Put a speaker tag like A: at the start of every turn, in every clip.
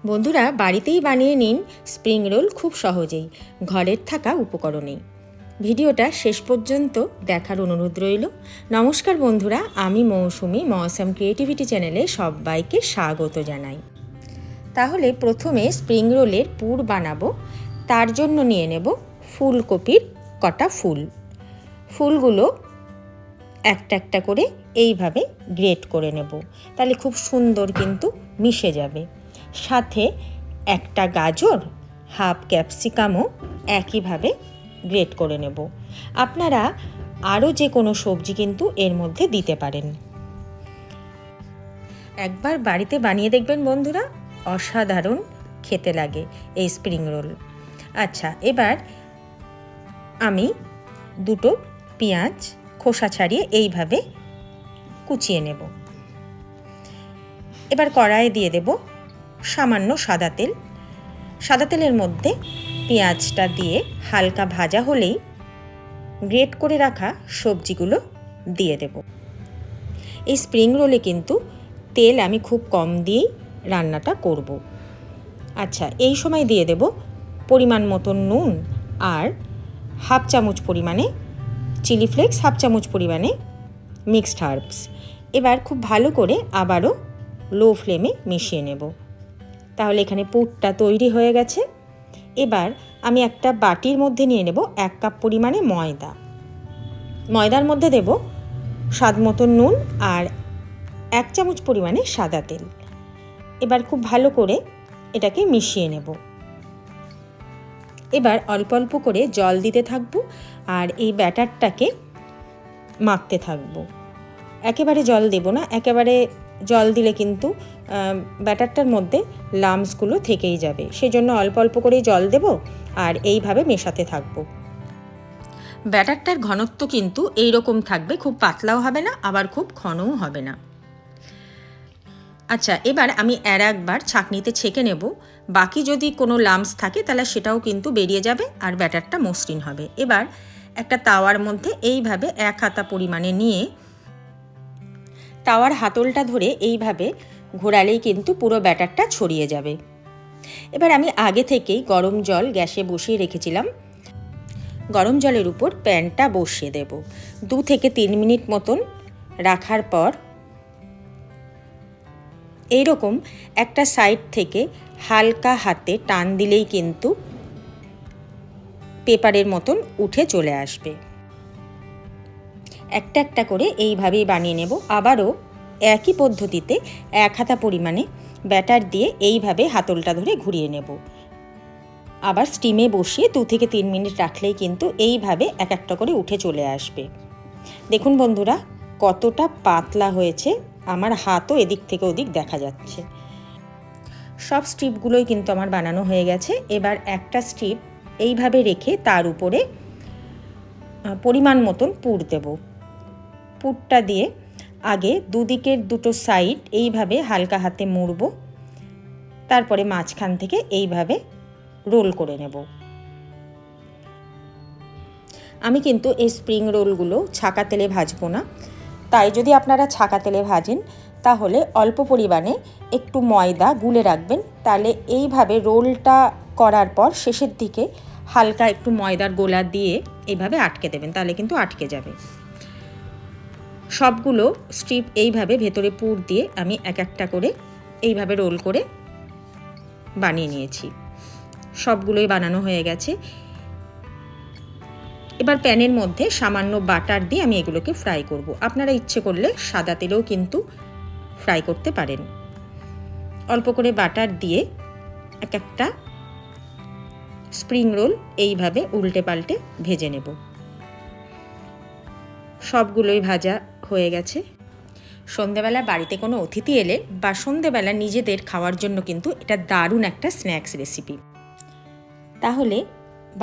A: বন্ধুরা, বাড়িতেই বানিয়ে নিন স্প্রিং রোল খুব সহজেই, ঘরের থাকা উপকরণেই। ভিডিওটা শেষ পর্যন্ত দেখার অনুরোধ রইল। নমস্কার বন্ধুরা, আমি মৌসুমি মৌসাম ক্রিয়েটিভিটি চ্যানেলে সবাইকে স্বাগত জানাই। তাহলে প্রথমে স্প্রিং রোলের পুর বানাবো। তার জন্য নিয়ে নেব ফুলকপির কটা ফুলগুলো একটা একটা করে এইভাবে গ্রেট করে নেব, তাহলে খুব সুন্দর কিন্তু মিশে যাবে। সাথে একটা গাজর, হাফ ক্যাপসিকামও একইভাবে গ্রেট করে নেব। আপনারা আরও যে কোনো সবজি কিন্তু এর মধ্যে দিতে পারেন। একবার বাড়িতে বানিয়ে দেখবেন বন্ধুরা, অসাধারণ খেতে লাগে এই স্প্রিং রোল। আচ্ছা, এবার আমি দুটো পেঁয়াজ খোসা ছাড়িয়ে এইভাবে কুচিয়ে নেব। এবার কড়াইয়ে দিয়ে দেব সামান্য সাদা তেলের মধ্যে পেঁয়াজটা দিয়ে হালকা ভাজা হলেই গ্রেট করে রাখা সবজিগুলো দিয়ে দেব। এই স্প্রিং রোলে কিন্তু তেল আমি খুব কম দিয়েই রান্নাটা করব। আচ্ছা, এই সময় দিয়ে দেব পরিমাণ মতো নুন আর হাফ চামচ পরিমাণে চিলি ফ্লেক্স, হাফ চামচ পরিমাণে মিক্সড হার্বস। এবার খুব ভালো করে আবারও লো ফ্লেমে মিশিয়ে নেব। তাহলে এখানে পুরটা তৈরি হয়ে গেছে। এবার আমি একটা বাটির মধ্যে নিয়ে নেব 1 কাপ পরিমাণে ময়দার মধ্যে দেব স্বাদ মতো নুন আর 1 চামচ পরিমাণে সাদা তেল। এবার খুব ভালো করে এটাকে মিশিয়ে নেব। এবার অল্প অল্প করে জল দিতে থাকবো আর এই ব্যাটারটাকে মাখতে থাকবো। একেবারে জল দেব না, একেবারে জল দিলে কিন্তু ব্যাটারটার মধ্যে লাম্পসগুলো থেকেই যাবে। সেজন্য অল্প অল্প করেই জল দেব আর এইভাবে মেশাতে থাকব। ব্যাটারটার ঘনত্ব কিন্তু এই রকম থাকবে, খুব পাতলাও হবে না আবার খুব ঘনও হবে না। আচ্ছা, এবার আমি একবার ছাঁকনিতে ছেঁকে নেব। বাকি যদি কোনো লাম্পস থাকে তাহলে সেটাও কিন্তু বেরিয়ে যাবে আর ব্যাটারটা মসৃণ হবে। এবার একটা তাওয়ার মধ্যে এইভাবে 1 হাতা পরিমাণে নিয়ে তাওয়ার হাতলটা ধরে এইভাবে ঘোরালেই কিন্তু পুরো ব্যাটারটা ছড়িয়ে যাবে। এবার আমি আগে থেকেই গরম জল গ্যাসে বসিয়ে রেখেছিলাম। গরম জলের উপর প্যানটা বসিয়ে দেব। 2 থেকে 3 মিনিট মতন রাখার পর এইরকম একটা সাইড থেকে হালকা হাতে টান দিলেই কিন্তু পেপারের মতন উঠে চলে আসবে। একটা একটা করে এইভাবেই বানিয়ে নেব। আবারও একই পদ্ধতিতে 1 হাতা পরিমাণে ব্যাটার দিয়ে এইভাবে হাতলটা ধরে ঘুরিয়ে নেব। আবার স্টিমে বসিয়ে 2 থেকে 3 মিনিট রাখলেই কিন্তু এইভাবে এক একটা করে উঠে চলে আসবে। দেখুন বন্ধুরা, কতটা পাতলা হয়েছে, আমার হাতও এদিক থেকে ওদিক দেখা যাচ্ছে। সব স্ট্রিপগুলোই কিন্তু আমার বানানো হয়ে গেছে। এবার একটা স্ট্রিপ এইভাবে রেখে তার উপরে পরিমাণ মতন পুর দেব। পুরটা দিয়ে আগে দুদিকের দুটো সাইড এইভাবে হালকা হাতে মুড়ব, তারপরে মাঝখান থেকে এইভাবে রোল করে নেব। আমি কিন্তু এই স্প্রিং রোলগুলো ছাকা তেলে ভাজবো না, তাই যদি আপনারা ছাকা তেলে ভাজেন তাহলে অল্প পরিমাণে একটু ময়দা গুলে রাখবেন। তাহলে এইভাবে রোলটা করার পর শেষের দিকে হালকা একটু ময়দার গোলা দিয়ে এইভাবে আটকে দেবেন, তাহলে কিন্তু আটকে যাবে। সবগুলো স্ট্রিপ এইভাবে ভেতরে পুর দিয়ে আমি এক একটা করে এইভাবে রোল করে বানিয়ে নিয়েছি। সবগুলোই বানানো হয়ে গেছে। এবার প্যানের মধ্যে সামান্য বাটার দিয়ে আমি এগুলোকে ফ্রাই করব। আপনারা ইচ্ছে করলে সাদা তেলেও কিন্তু ফ্রাই করতে পারেন। অল্প করে বাটার দিয়ে এক একটা স্প্রিং রোল এইভাবে উল্টে পাল্টে ভেজে নেব। সবগুলোই ভাজা হয়ে গেছে। সন্ধেবেলা বাড়িতে কোনো অতিথি এলে বা সন্ধেবেলা নিজেদের খাওয়ার জন্য কিন্তু এটা দারুণ একটা স্ন্যাক্স রেসিপি। তাহলে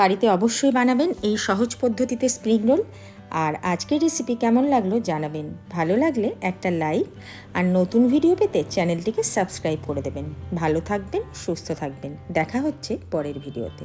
A: বাড়িতে অবশ্যই বানাবেন এই সহজ পদ্ধতিতে স্প্রিং রোল। আর আজকের রেসিপি কেমন লাগলো জানাবেন। ভালো লাগলে একটা লাইক আর নতুন ভিডিও পেতে চ্যানেলটিকে সাবস্ক্রাইব করে দেবেন। ভালো থাকবেন, সুস্থ থাকবেন। দেখা হচ্ছে পরের ভিডিওতে।